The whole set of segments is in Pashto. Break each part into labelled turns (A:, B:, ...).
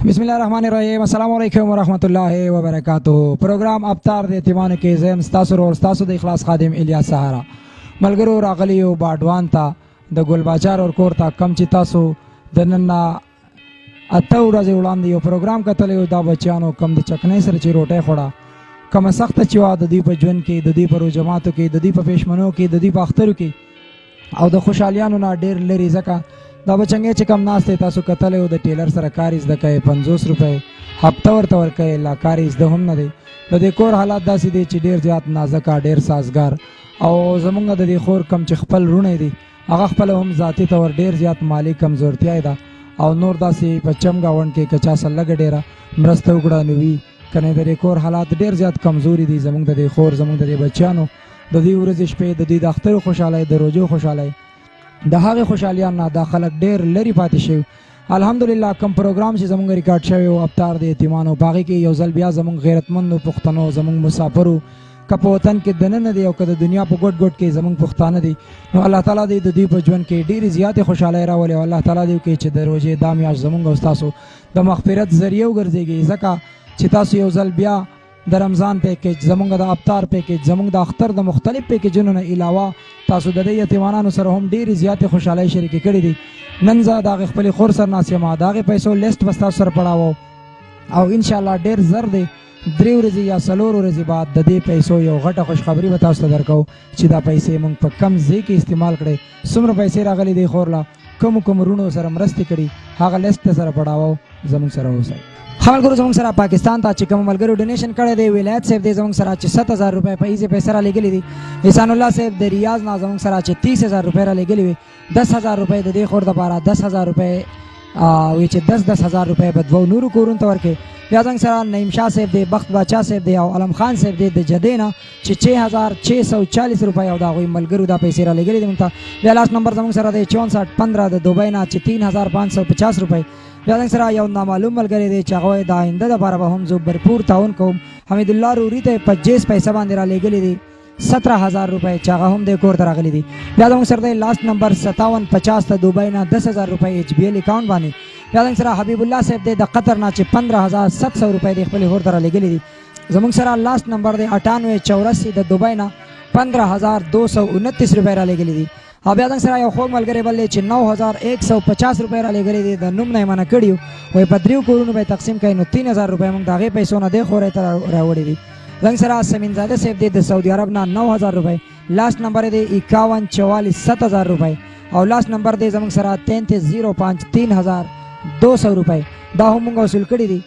A: بسم الله الرحمن الرحیم. السلام علیکم ورحمۃ اللہ وبرکاتہ. پروگرام افطار د یتیمانو کې زم ستاسو اور ستاسو د اخلاص خادم الیاس سهارا ملګرو راغلیو باډوان ته د ګل بازار اور کور ته کم چې تاسو د نن اته ورځې وړاندې یو پروګرام کتلی دا بچیانو کم د چکنۍ سره چې روټۍ خوړه کومه سخته چې وه د دوی په ژوند کې د دوی په روجماتو کې د دوی په پېشمنو کې د دوی په اخترو کې او د خوشحالیانو نه ډېر لرې ځکه دا بچنګې چې کم ناست دی تاسو کتلی او د ټیلر سره کار زده کوئ 50 روپۍ هفته ورته ورکوئ لا کار زده هم نه دی. د دې کور حالات داسې دی چې ډېر زیات نازکه ډېر سازګار او زمونږ د دې خور کم چې خپل رونی دی هغه خپله هم ذاتي طور ډېر زیات مالي کمزورتیا یې ده او نور داسې په چم ګاونډ کې که چا سره لږه ډېره مرسته وکړه نو وي که نه د دې کور حالات ډېر زیات کمزوري دي زمونږ د دې خور زمونږ د دې بچیانو د دوی ورځې شپې د دوی د اخترو خوشحالۍ د روژو خوشحالۍ د هغې خوشحالیان نه دا خلک ډېر لرې پاتې شوي. الحمدلله کم پروګرام چې زمونږ ریکارډ شوی و افطار د یتیمانو په هغې کې یو ځل بیا زمونږ غیرتمندو پښتنو زمونږ مسافرو که په وطن کې دننه دی او که د دنیا په ګوټ ګوټ کې زمونږ پښتانه دي نو الله تعالی دې د دوی په ژوند کې ډېرې زیاتې خوشحالۍ راولي او الله تعالی دې وکړي چې د روژې دا میاشت زمونږ او ستاسو د مغفرت ذریعه وګرځېږي ځکه چې تاسو یو ځل بیا د رمضان پیکیج زمونږ د افطار پیکیج زمونږ د اختر د مختلف پیکیجونو نه علاوه تاسو د دې یتیمانانو سره هم ډېرې زیاتې خوشحالۍ شریکې کړې دي. نن زه د هغې خپلې خور سره ناست یم د هغې پیسو لیسټ به ستاسو سره پړاوو او انشاءالله ډېر زر دی 3 ورځې یا 4 ورځې بعد د دې پیسو یو غټه خوشخبري به تاسو ته درکوو چې دا پیسې موږ په کم ځای کې استعمال کړئ څومره پیسې راغلي دی خور له کومو رونو سره مرستې کړي هغه لیسټ ته سره پړاوو زموږ سره اوسئ. ملګرو زموږ سره پاکستان ته چې کوم ملګرو ډونیشن کړی دی ولایت صاحب دی زموږ سره چې 7000 روپۍ په ایزې پیسې را لېږلي دي. احسان الله صاحب د ریاض نه زموږ سره چې 30000 روپۍ را لېږلي وي 10000 روپۍ د دې خور دپاره 10000 روپۍ وي چې 10,000 روپۍ به دوو نورو کورونو ته ورکړي. بیا زموږ سره نعیم شاه صاحب دی بخت باچا صاحب دی او علم خان صاحب دی د جدې نه چې 6640 روپۍ او د هغوی ملګرو دا پیسې را لېږلي دي موږ ته. بیا لاس نمبر زموږ سره دی 6415 د دوبۍ نه چې 3550 روپۍ. بیا زموږ سره یو نامعلوم ملګری دی چې هغه د آینده دپاره به هم زه بھرپور تعاون کوم حمیدالله روري ته 25 پیسه باندې را لېږلي دي 17000 روپۍ چې هغه هم د کور ته راغلي دي. بیا زموږ سره دی لاست نمبر 5750 د دوبۍ نه 10000 روپۍ HBL اکاؤنټ باندې. بیا زموږ سره حبیب الله صاحب دی د قطر نه چې 15700 روپۍ د خپلې کور ته را لېږلي دي. زموږ سره لاست نمبر دی 9884 د دوبۍ نه 15229 روپۍ را لېږلي دي. او بیا زموږ سره یو خوږ ملګری بل دی چې 9150 روپۍ را لېږلي دي د نوم نه یې منع کړي وایي په 3 کورونو به یې تقسیم کوي نو 3000 روپۍ موږ د هغې پیسو نه دې خورۍ ته راوړي دي. زموږ سره سمینزاده صاحب دی د سعودي عرب نه 9000 روپۍ لاست نمبر دی 5144 7000 روپۍ او لاست نمبر دی زموږ سره 3305 3200 روپۍ دا هم موږ وصول کړي دي.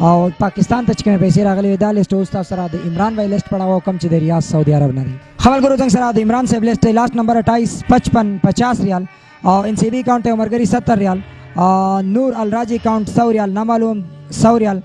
A: او پاکستان ته چې کومې پیسې راغلي وي دا لیسټ اوس تاسو سره د عمران بھائی لیسټ پړاوو کوم چې د ریاض سعودي عرب نه دی. ملګرو زموږ سره د عمران صاحب لیسټ دی لاست نمبر 285550 ریال او NCB اکاؤنٹ ہے عمرګری 70 ریال نور الراجی اکاؤنٹ 100 ریال نامعلوم 100 ریال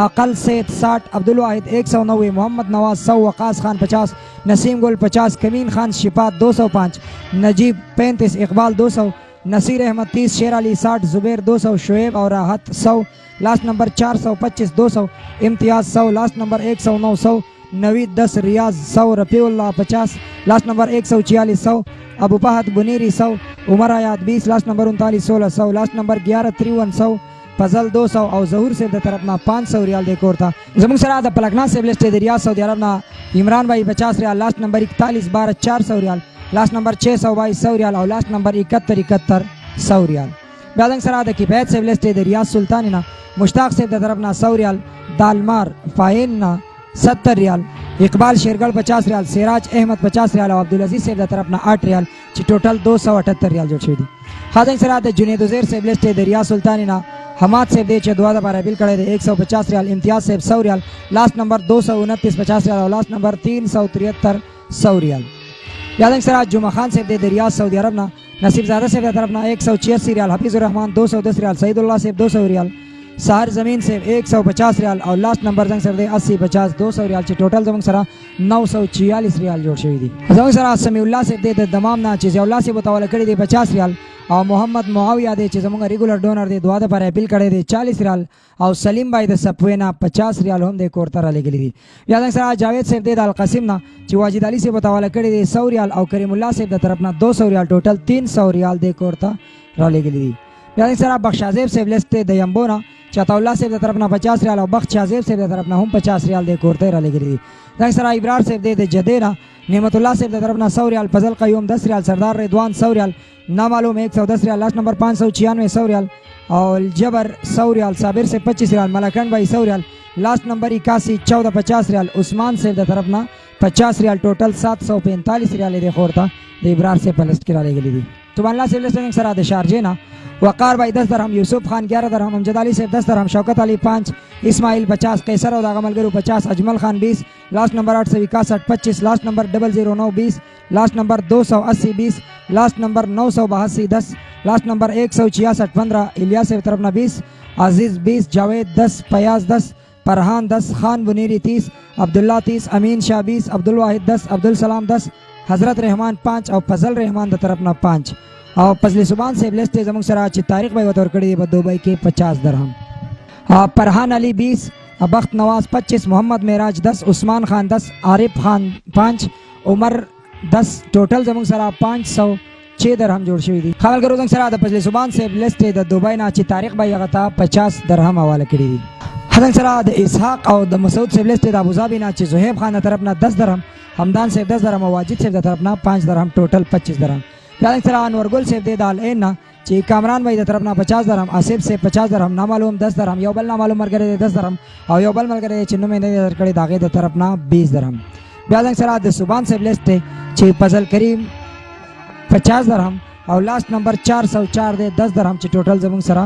A: اقل سید 60 عبدالواحد 190 محمد نواز 100 وقاص خان 50 نسیم گل 50 کمین خان شفات 205 نجیب 35 اقبال 200 نصیر احمد 30 شیر علی 60 زبیر 200 شعیب اور راحت 100 لاست نمبر 425 200 امتیاز 100 لاست نمبر 109 100 نوید 10 ریاض 100 رفیع اللہ 50 لاست نمبر 146 100 ابو فہد بنیری 100 عمر آیات 20 لاست نمبر 39 16 100 لاست نمبر 1153 100 فضل 200 او ظهور صاحب د طرف نه 500 ریال دی کور ته. زموږ سره د پلکنا صاحب لیسټ د ریاض سعودي عرب نه عمران بھائی 50 ریال لاست نمبر 41 12 400 ریال لاست نمبر 622 100 ریال او لاست نمبر 71 100 ریال. بیا زموږ سره د کفایت صاحب لیسټ د ریاض سلطانی نه مشتاق صاحب د طرف نه 100 ریال دالمار فاین نه 70 ریال اقبال شیرگڑ 50 ریال سراج احمد 50 ریال او عبدالعزیز صاحب د طرف نه 8 ریال چې ټوټل 278 ریال جوړ شوي دي. حاضر سره د جنید عزیر صاحب لیسټ د ریاض سلطانی نه حماد صاحب دی چې دعا دپاره بیل کړی دی 150 ریال امتیاز صاحب 100 ریال لاست نمبر 229 50 ریال او لاست نمبر 373 100 ریال. بیا زموږ سره جمعه خان صاحب دی د ریاض سعودي عرب نه نصیب زاده صاحب د طرف نه 186 ریال حفیظ الرحمن 210 ریال سعید الله صاحب 200 ریال سہر زمین صاحب 150 ریال او لاست نمبر زنګ سره دی 80 50 200 ریال چې ټوټل زموږ سره 946 ریال جوړ شوي دي. زموږ سره سمیع الله صاحب دی د دمام نه چې ضیاء الله صاحب متوله کړي دی 50 ریال او محمد معاویه دی چې زموږ ریګولر ډونر دی دعا دپاره اپیل کړی دی 40 ریال او سلیم بھائی د سپوې نه 50 ریال هم دی کور ته رالیږلي دي. بیا زموږ سره جاوید صاحب دی د القاسم نه چې واجد علي صاحب متوله کړي دی 100 ریال او کریم الله صاحب د طرف نه 200 ریال ټوټل 300 ریال دی کور ته رالیږلي دي. بیا دغه سره بخش عزیب صاحب لیست د یمبونا چې عطا الله صاحب د طرف نه 50 ریال او بخش عزیب صاحب د طرف نه هم 50 ریال د کورته را لګري دي. دغه سره ابرار صاحب د جدینا نعمت الله صاحب د طرف نه 100 ریال، فضل قیوم 10 ریال، سردار رضوان 100 ریال، نامعلوم 110 ریال، لاش نمبر 596 100 ریال اور الجبر 100 ریال، صابر سے 25 ریال، ملکن بھائی 100 ریال، لاسٹ نمبر 81 1450 ریال، عثمان صاحب د طرف نه 50 ریال، ټوټل 745 ریال د خورتا د ابرار سے پلسٹ کرا لګلی دي. سبحان الله صاحب لیسننگ سره د شارجه نه وقار بھائی 10 درهم، یوسف خان 11 درهم، امجد علی صاحب 10 درهم، شوکت علی 5، اسماعیل 50، قیصر او داغه ملګرو 50، اجمل خان 20، لاسٹ نمبر 861 25، لاسٹ نمبر 009 20، لاسٹ نمبر 280 20، لاسٹ نمبر 982 10، لاسٹ نمبر 166 15، الیاس کی طرف 20، عزیز 20، جاوید 10، فیاض 10، فرحان 10، خان بنیری 30، عبداللہ 30، امین شاہ 20، عبدالواحد 10، عبدالسلام 10، حضرت رحمان 5 او فضل رحمان د طرف نه 5 او فضل سبحان صاحب لیست زموږ سره چې تاریخ به ورته ورکړي دی په دوبۍ کې 50 درهم، فرحان علی 20، بخت نواز 25، محمد معراج 10، عثمان خان 10، عارف خان 5، عمر 10، ټوټل زموږ سره 506 درهم جوړ شوي دي. خبرګرو زموږ سره د فضل سبحان صاحب لیست د دوبۍ نه چې تاریخ به یې هغه ته 50 درهم حواله کړي دي. زموږ سره د اسحاق او د مسعود صاحب لیست د ابوظبي نه چې زهیب خان د طرف نه 10 درهم، حمدان صاحب 10 درهم او واجد صاحب د طرف نه 5 درهم، ټوټل 25 درهم. بیا زموږ سره انور ګل صاحب د العین نه چې کامران بھائی د طرف نه 50 درهم، آصف صاحب 50 درهم، نامعلوم 10 درهم، یو بل نامعلوم ملګری 10 درهم او یو بل ملګری چې نوم یې نه درکړی د هغې د طرف نه 20 درهم. بیا زموږ سره د سبحان صاحب لیست دی چې فضل کریم 50 درهم او لاست نمبر 404 دی 10 درهم چې ټوټل زموږ سره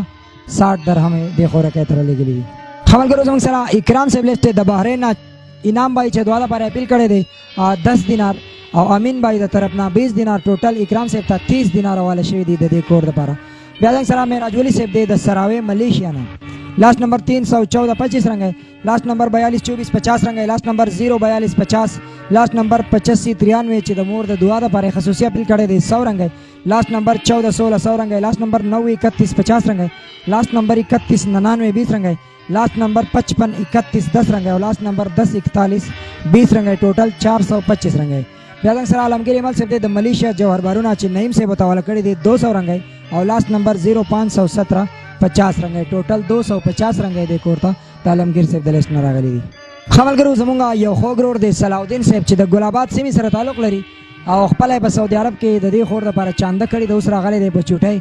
A: 60 درهم د خورکې تر لګلی دي. خبرګرو زموږ سره اکرام صاحب لیست د بحرین نه انعام بھائی چې دعا لپاره اپیل کړی دی 10 دینار او امین بھائی د طرف نه 20 دینار، ټوټل اکرام صاحب ته 30 دینار حواله شوي دي د دې کور لپاره. بیا زموږ سره معراج ولی صاحب دی د سراوی ملیشیا نه، لاست نمبر 314 25 رنگ، لاست نمبر 42 24 50 رنگ، لاست نمبر 042 50، لاست نمبر 85 93 چې د مور د دعا لپاره خصوصي اپیل کړی دی 100 رنگ، لاست نمبر 14 16 100 رنگ، لاست نمبر 9 31 50 رنگ، لاست نمبر 31 99 20 رنگ، لاست نمبر 55 31 10 رنگ اور لاست نمبر 10 41 20 رنگ، ټوټل 425 رنگ. بیا زموږ سره عالمګیر ایمل صاحب دی د ملیشیا جوهر بارونه چې نعیم صاحب ته حواله کړی دی 200 رنگ او لاست نمبر 0517 50 رنگ، ټوټل 250 رنگ د کور ته د عالمګیر صاحب د لیست نه راغلی دي. خبرګرو زمونږ یو خوږ ورور دی صلاح الدین صاحب چې د ګل آباد سیمې سره تعلق لري او خپل یې په سعودي عرب کې د دې خور لپاره چانده کړي د اوس راغلی دی په چوټۍ.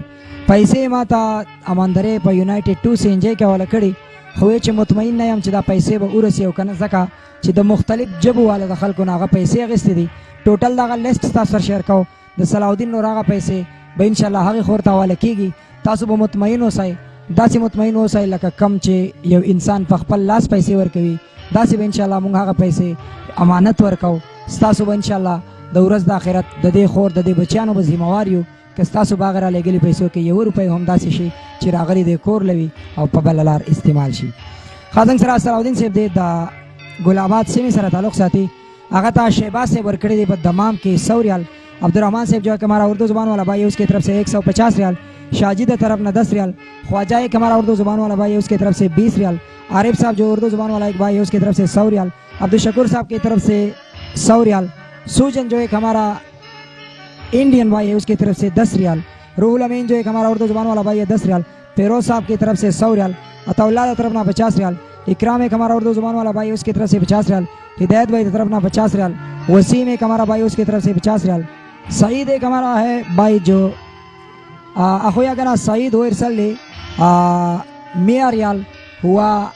A: پیسې ما ته اماندرې په یونایټډ 2 سي انجی کې حواله کړي، خو چې مطمئن نه یم چې دا پیسې به ورسي او که نه، ځکه چې د مختلف ژبو والا د خلکو نه هغه پیسې اخیستې دي. ټوټل دغه لیست ستاسو سره شیر کوو د صلاح الدین نور هغه پیسې به انشاءالله هغې خور ته حواله کېږي. تاسو به مطمئن اوسئ، داسې مطمئن اوسئ لکه کم چې یو انسان په خپل لاس پیسې ورکوي، داسې به انشاءالله موږ هغه پیسې امانت ورکوو. ستاسو به انشاءالله د ورځ د آخرت د دې خور د دې بچیانو به ذموار یو که ستاسو به هغه رالیږلي پیسو کې 1 روپۍ هم داسې شي چې راغلي د کور لوي او په بله لار استعمال شي. خازن سره صلاح الدین صاحب دی د ګل آباد سیمې سره تعلق ساتي، هغه ته شهباز صاحب ورکړي دی په دمام کې 100 ریال، عبدالرحمن صاحب جو ہے کہ ہمارا اردو زبان والا بھائی ہے اس کی طرف سے 150 ریال، شاجد طرف نہ 10 ریال، خواجہ ایک ہمارا اردو زبان والا بھائی ہے اس کی طرف سے 20 ریال، عارف صاحب جو اردو زبان والا ایک بھائی ہے اس کی طرف سے 100 ریال، عبدالشکور صاحب کی طرف سے 100 ریال، سوجن جو ایک ہمارا انڈین بھائی ہے اس کی طرف سے 10 ریال، روح الامین جو ایک ہمارا اردو زبان والا بھائی ہے 10 ریال، فیروز صاحب کی طرف سے 100 ریال، عطا اللہ کی طرف نہ 50 ریال، اکرام ایک ہمارا اردو زبان والا بھائی ہے اس کی طرف سے 50 ریال، ہدایت بھائی کی طرف نہ 50 ریال، وسیم ایک ہمارا بھائی اس کی طرف سے 50 ریال، سعید ایک ہمارا ہے بھائی جو اخویا کنا سعید هو ارسل لي 100 ريال، هو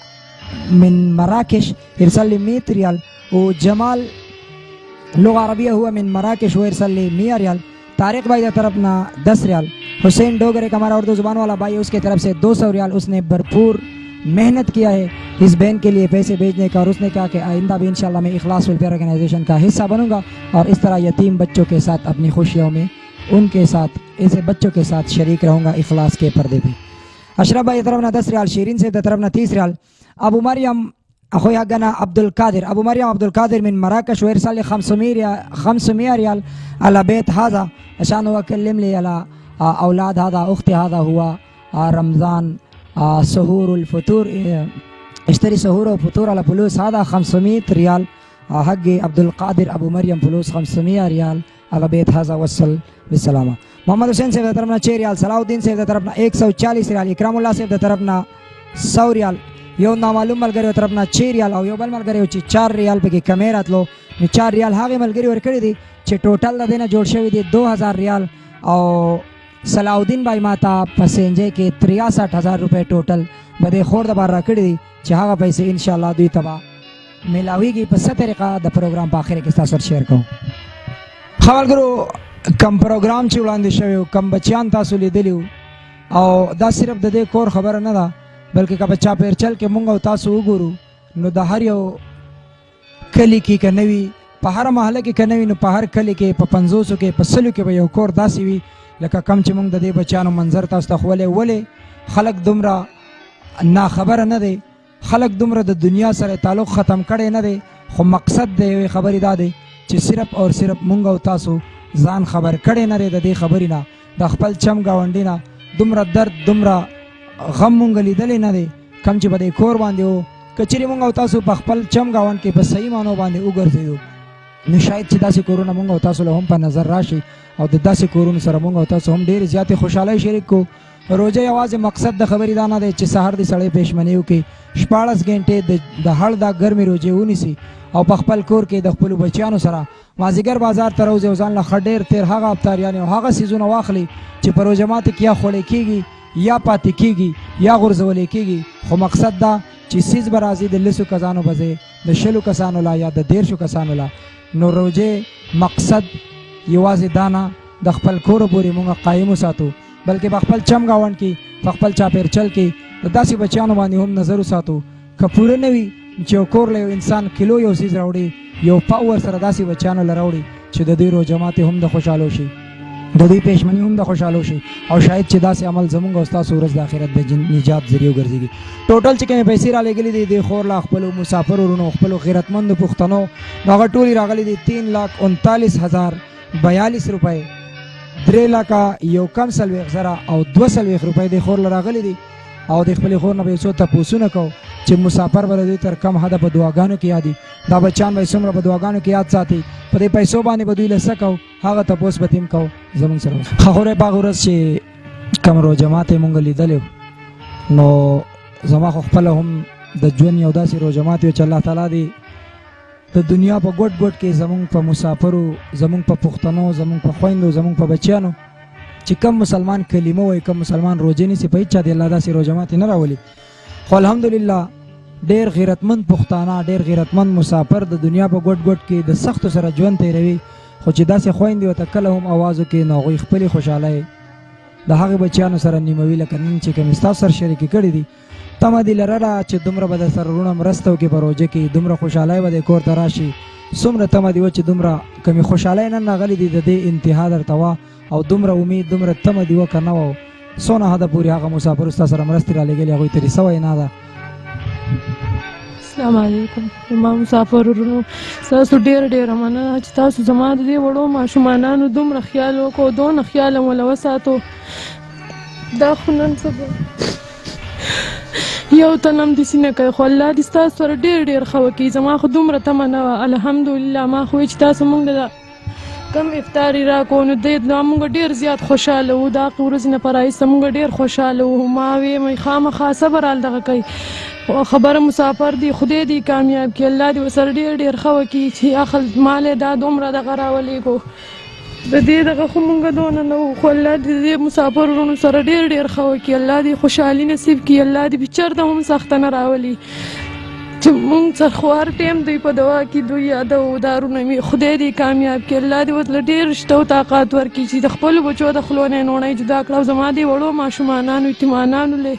A: من مراكش ارسل لي 100 ريال، وجمال لغة عربية هو من مراكش هو ارسل لي 100 ريال، طارق بھائی کی طرف نہ 10 ریال، حسین ڈوگر ایک ہمارا اردو زبان والا بھائی اس کی طرف سے 200 ریال، اس نے بھرپور محنت کیا ہے اس بہن کے لیے پیسے بھیجنے کا، اور اس نے کہا کہ آئندہ بھی انشاءاللہ میں اخلاص ویلفیئر آرگنائزیشن کا حصہ بنوں گا اور اس طرح یتیم بچوں کے ساتھ اپنی خوشیوں میں ان کے ساتھ ایسے بچوں کے ساتھ شریک رہوں گا اخلاص کے پردے پہ. اشرف بھائی طرف نہ 10 ریال، شیرین سے طرف نہ 30 ریال، ابو مریم اخويا جنا عبد القادر، ابو مريم عبد القادر من مراكش ويرسل لي 500 ريال على بيت هذا عشان هو كلم لي على اولاد هذا اختي، هذا هو رمضان سحور الفطور، اشتري سحور وفطور على فلوس، هذا 500 ريال حق عبدالقادر ابو مریم فلوس 500 ریال على بیت هذا وصل بالسلامه. محمد حسین صاحب طرفنا 6 ریال، صلاح الدین صاحب طرفنا 140 ریال، اکرام الله صاحب طرفنا 100 ریال، یو نامعلوم ملګری طرفنا 6 ریال او یو بل ملګری چې 4 ریال پکې کمې راتلو نو 4 ریال هغه ملګری ورکړي دي چې ټوټل د دینه جوړ شوی دی 2000 ریال. او صلاح الدین بھائی ماته پسنجې کې 63000 روپے ټوټل بده خور د بار راکړي دي چې هغه پیسې ان شاء الله دوی تبا ملاویږي په څه طریقه د پروګرام په اخر کې تاسو سره شیر کوم. خبرګرو کم پروګرام چې وړاندې شوی کم بچیان تاسو لیدلیو او دا صرف د دې کور خبره نه ده بلکې که بچا پیرچل کې مونږ او تاسو وګورو نو د هر یو کلی کې که نه وي په هر محله کې که نه وي نو په هر کلی کې په 500 کې په 100 کې به یو کور داسې وي لکه کم چې مونږ د دې بچیانو منظر تاسو ته ښولې ولې خلک دومره ناخبره نه دی، خلک دومره د دنیا سره تعلق ختم کړی نه دی، خو مقصد د یوې خبرې دا دی چې صرف او صرف مونږ او تاسو ځان خبر کړی نه دی د دې خبرې نه، د خپل چم ګاونډي نه دومره درد دومره غم مونږ لیدلی نه دی کم چې په دې کور باندې و. که چیرې مونږ او تاسو په خپل چم ګاونډ کې په صحیح معنو باندې وګرځېدو نو شاید چې داسې کورونه مونږ او تاسو له هم په نظر راشي او د داسې کورونو سره مونږ او تاسو هم ډېرې زیاتې خوشحالۍ شریک کو. روژه یوازې مقصد د خبرې دا نه دی چې سهار د سړی پېشمنۍ وکړي 14 غنټې د هړ دا ګرمې روژې ونیسي او په خپل کور کې د خپلو بچیانو سره مازدیګر بازار ته راوځي او ځان له ښه ډېر تېر هغه افطاریانې او هغه څیزونه واخلي چې په روژه ماتي کې یا خوړی کېږي یا پاتې کېږي یا غورځولی کېږي، خو مقصد دا چې څیز به راځي د 10 کسانو په ځای د 20 کسانو لا یا د 13 کسانو لا. نو روژې مقصد یوازې دا نه د خپل کور پورې مونږ قایم وساتو بلکې په خپل چم ګاونډ کې په خپل چاپېرچل کې د داسې بچیانو باندې هم نظر وساتو که پوره نه وي چې یو کور له یو انسان کیلو یو څیز راوړي یو پاو ورسره داسې بچیانو له راوړي چې د دوی روژه ماتې هم د خوشحالو شي، د دوی پېشمني هم د خوشحالو شي او شاید چې داسې عمل زمونږ او ستاسو ورځ د آخرت د نجات ذریعه وګرځېږي. ټوټل چې کومې پیسې رالېږلې دي د خور له خپلو مسافرو ورونو خپلو غیرتمندو پښتنو هغه ټولې راغلي دي 3,39,042 روپۍ، 3,01,40,000 او 2,000 روپۍ د خور له راغلي دي او د خپلې خور نه به یو څو تپوسونه کوو چې مسافر به د دوی تر کم حده په دعاګانو کې یادي، دا بچیان به یې څومره په دعاګانو کې یاد ساتي، په دې پیسو باندې به دوی له څه کوو هغه تپوس به تیم کوو زموږ سره. خبره په هغه ورځ چې کوم روژه ماتې مونږ لیدلی نو زما خو خپله هم د ژوند یو داسې روژه ماتې و چې الله تعالی دې د دنیا په ګوټ ګوټ کې زمونږ په مسافرو زمونږ په پښتنو زمونږ په خویندو زمونږ په بچیانو چې کم مسلمان کلمه وایي کم مسلمان روژې نیسي په هېڅ چا دې الله داسې روژه ماتې نه راولي. خو الحمدلله ډېر غیرتمند پښتانه ډېر غیرتمند مسافر د دنیا په ګوټ ګوټ کې د سختو سره ژوند تېروي خو چې داسې خویندې ورته کله هم اواز وکړي نو هغوی خپلې خوشحالۍ د هغې بچیانو سره نیموي لکه نن چې کومې ستاسو سره شریکې کړي دي. تمه دې لرله چې دومره به در سره وروڼه مرسته وکړي په روژه کې دومره خوشحالۍ به دې کور ته راشي، څومره تمه دې وه چې دومره کومې خوشحالۍ نن راغلې دي د دې انتها درته وه او دومره امید دومره تمه دې وه که نه وه څونه حده پورې هغه مسافرو ستا سره مرستې رالېږلې هغوی ته دې څه وینا ده؟
B: السلام علیکم زما مسافر ورونو، ستاسو ډېره ډېره مننه چې تاسو زما د دې وړو ماشومانانو دومره خیال وکړو، دونه خیال مو له وساتو. دا خو نن سبا یو تن هم داسې نه کوي خو الله دې ستاسو سره ډېر ډېر ښه وکړي. زما خو دومره تمه نه وه الحمدلله. ما خو وایي چې تاسو موږ له کم افطاري راکړو نو دی موږ ډېر زیات خوشحاله وو، د هغې ورځې نه په راایسته موږ ډېر خوشحاله وو. ما ویې خامخا صبر هل دغه کوي خبره مسافر دی خدای دې کامیاب کړي، الله دې ورسره ډېر ډېر ښه وکړي چې عقل مال یې دا دومره دغه راولېږو د دې دغه خو مونږ دونه نه وو خو الله دې د دې مسافر ورونو سره ډېر ډېر ښه وکړي، الله دې خوشحالي نصیب کړي، الله دې چېرته هم سخته نه راولي چې مونږ سره خو هر ټایم دوی په دعا کې دوی یادوو دارونه مې خدای دې کامیاب کړي، الله دې ورته ډېر شته او طاقت ورکړي چې د خپلو بچو د خولو نه یې نوڼۍ جدا کړه او زما دې وړو ماشومانانو یتیمانانو له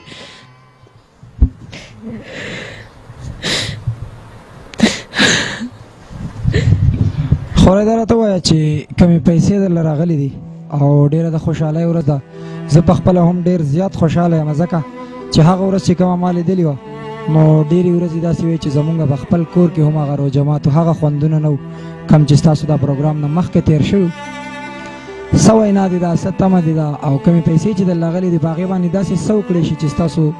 A: خورې دا راته ووایه چې کمې پیسې درله راغلي دي او ډېره د خوشحالۍ ورځ ده. زه په خپله هم ډېر زیات خوشحاله یم ځکه چې هغه ورځ چې کومه ما لیدلې وه نو ډېرې ورځې داسې وې چې زمونږ په خپل کور کې هم هغه روژه ماتو هغه خوندونه نه وو کوم چې ستاسو دا پروګرام نه مخکې تېر شوي. څه وینا دي دا، څه تمه دي دا، او کمې پیسې چې درله غلې دي په هغې باندې داسې څه وکړی شي چې ستاسو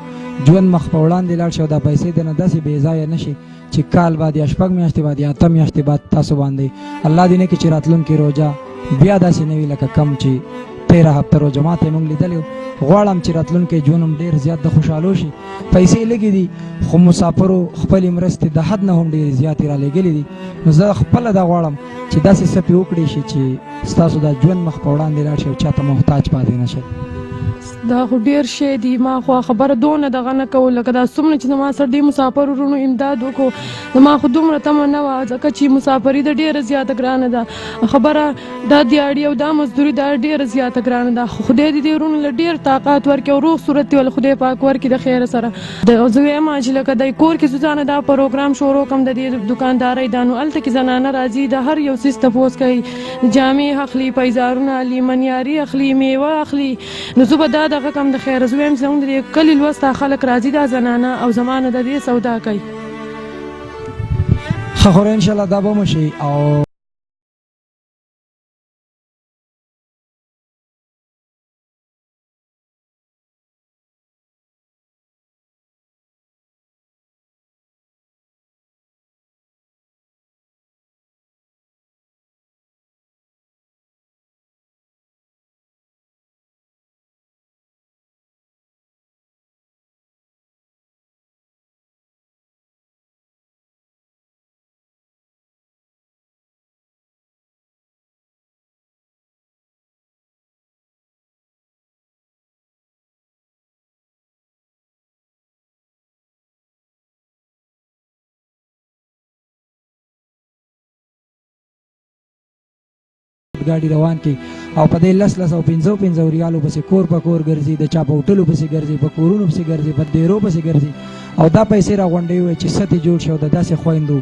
A: ژوند مخ په وړاندې لاړ شي او دا پیسې درنه داسې بې ځایه نه شي چې کال بعد یا 6 میاشتې بعد یا 8 میاشتې بعد تاسو باندې الله دې نه کړي چې راتلونکې روژه بیا داسې نه وي لکه کم چې 13 هفته روژه ماتې موږ لیدلې وو. غواړم چې راتلونکی ژوند هم ډېر زیات د خوشحالو شي. پیسې لږې دي خو مسافرو خپلې مرستې د حد نه هم ډېرې زیاتې رالېږلې دي. نو زه خپله دا غواړم چې داسې څه پې وکړې شي چې ستاسو دا ژوند مخ په وړاندې لاړ شي او چاته محتاج پاتې نه شئ.
B: دا خو ډیر شی دی، ما خو خبره دونه دغه نه کول لکه دا څومره چې زما سره ډېر مسافر ورونو امداد وکړو، زما خو دومره تمه نه وه ځکه چې مسافري د ډېره زیاته ګرانه ده. خبره دا دیاړي او دا مزدوري دا ډېره زیاته ګرانه ده. خدای دې دې ورونو له ډېر طاقت ورکړي او روغ صورت دې ول خدای پاک ورکړي د خیره سره. زه وایم چې لکه د کور کې سوزانه دا پروګرام شروع کوم د دې دکاندارۍ دا نو هلته کې زنانه راځي د هر یو څیز تپوس کوي، جامې اخلي، پیزارونه اخلي، منیاري اخلي، میوه اخلي. نو زه به دا دغه کم د خیر زه وایم چې زموږ د کلي لوسته خلک راځي دا زنانه او زمانه د دې سودا کوي.
A: ښه خو انشاءالله دا به مو شي. او ګاډي روان کی او په دې 10 او 15 ریالو پسې کور په کور ګرځي، د چا په هوټلو پسې ګرځي، په کورونو پسې ګرځي، په ډیرو پسې ګرځي او دا پیسې راغونډوي وي چې څه جوړ شي او د داسې خویندو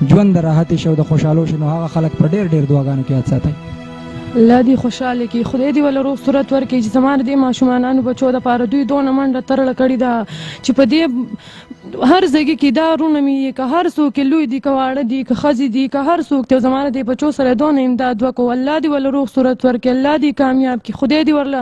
A: ژوند د راحتې شي او د خوشحالو شي. نو هغه خلک په ډېر ډېر دعاګانو کې یاد ساتئ.
B: الله دې خوشحاله کړي، خدای دې ول روغ صورت ورکړي چې زما د دې ماشومانانو بچو دپاره دوی دونه منډه ترړه کړې ده چې په دې هر ځای کې دا رونه مې که هر څوک لوی دي که واړه دي که ښځې دي که هر څوک دی زما د دې بچو سره دونه امداد وکړو. الله دې ول روغ صورت ورکړي، الله دې کامیاب کړي، خدای دې ورله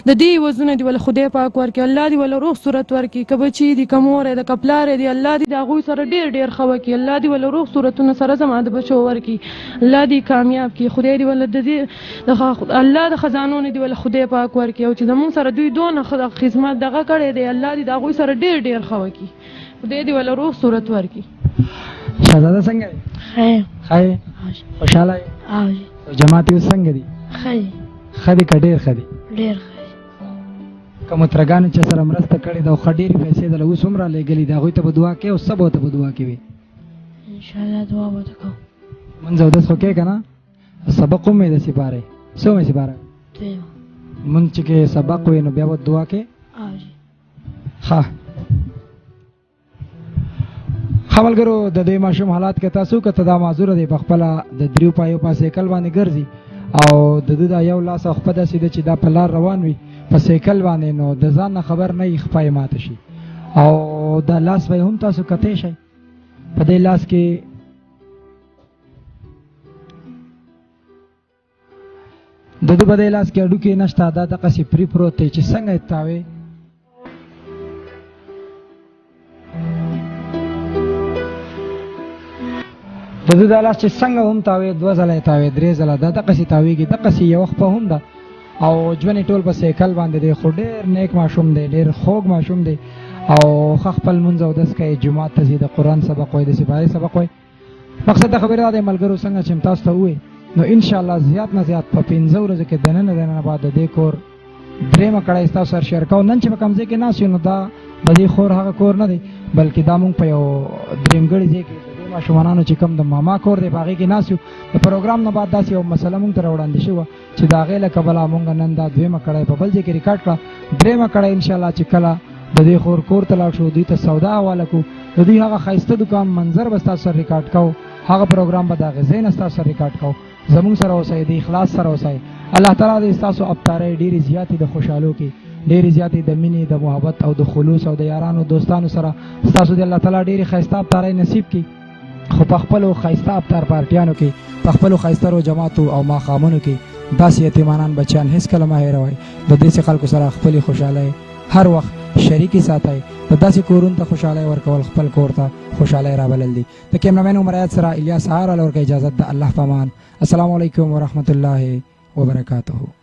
B: د دې عوضونه دې ول خدای پاک ورکړي، الله دې ول روغ صورت ورکړي. که بچي دي که مور یې ده که پلار یې دی الله دې د هغوی سره ډېر ډېر ښه وکړي، الله دې ول روغ صورتونه سره زما د بچو ورکړي، الله دې کامیاب کړي، خدای دې ول د دې الله د خزانو نه دی ول خدای پاک ورکړي او چې زموږ سره دوی دونه خدمت دغه کړی دی الله دې د هغوی سره ډېر ډېر ښه وکړي، خدای دې ول روغ صورت ورکړي.
A: شهزاده څنګه دی؟ ښه یې؟ خوشحاله یې؟ جماعت یې اوس څنګه دي؟ ښه دي که ډېر ښه دي؟
C: ډېر ښه دي.
A: که مترګانو چا سره مرسته کړې ده او ښه ډېرې پیسې دله اوس هم رالېږلي دي هغوی ته به دعا کوې او څه به ورته په دعا کوې؟
C: انشاءالله دعا به ورته کوم.
A: منځ اودس خو کوې که نه؟ سبق هم یې داسې پاره څه هم یې سپاره؟ مونږ چې کې سبق وي نو بیا به دعا کې. ښه ملګرو د دې ماشوم حالات کې تاسو کته دا معذوره دی په خپله د دریو پایو په سایکل باندې ګرځي او د ده دا یو لاس خپه داسې ده چې دا په لار روان وي په سایکل باندې نو د ځان نه خبر نه وي خپه یې ماته شي او دا لاس به هم تاسو کتی شئ. په دې لاس کې د ده په دې لاس کې هډوکې نشته، دا دقسې پرې پروت دی چې څنګه یې تاوې د ده دا لاس چې څنګه هم تاوې 2 ځله یې تاوې 3 ځله دا دقسې تاوېږي، دقسې یو وخت په هم ده او ژوند یې ټول په سایکل باندې دی. خو ډېر نیک ماشوم دی، ډېر خوږ ماشوم دی او ښه خپل لمونځ اودس کوي، جومات ته ځي، د قرآن سبق وایي، د سپارې سبق وایي. مقصد د خبرې دا دی ملګرو څنګه چې تاسو ته ووایي نو انشاءالله زیات نه زیات په 15 ورځو کې دننه بعد د دې کور درېیمه کړی ستاسو سره شیر کوو. نن چې په کوم ځای کې ناست یو نو دا د دې خور هغه کور نه دی بلکې دا مونږ په یو درېیمګړي ځای کې د دې ماشومانانو چې کوم د ماما کور دی په هغې کې ناست یو. د پروګرام نه بعد داسې یو مسله مونږ ته راوړاندې شوه چې د هغې له کبله مونږ نن دا 2مه کړی په بل ځای کې ریکارډ کړه. 3مه کړی انشاءالله چې کله د دې خور کور ته لاړ شو دوی ته سودا حواله کړو د دوی هغه ښایسته دوکان منظر به ستاسو سره ریکارډ کوو، هغه پروګرام به د هغې ځای نه ستاسو سره ریکارډ کوو. زمونږ سره اوسئ، د اخلاص سره اوسئ. الله تعالی دې ستاسو افطارۍ ډېرې زیاتې د خوشحالو کې، ډېرې زیاتې د مینې، د محبت او د خلوص او د یارانو دوستانو سره ستاسو د الله تعالی ډېرې ښایسته افطارۍ نصیب کړي. خو په خپلو ښایسته افطار پارټیانو کې، په خپلو ښایسته روجماتو او ماښامونو کې داسې یتیمانان بچیان هیڅکله مه هېروئ. د داسې خلکو سره خپلې خوشحالۍ هر وخت شریکې ساتئ. د داسې کورونو ته خوشحالۍ ورکول خپل کور ته خوشحالۍ رابلل دي. د کیمرامین عمر ایاز سره الیاس سهارا له ورکه اجازت د الله په امان. السلام علیکم ورحمت الله وبرکاته.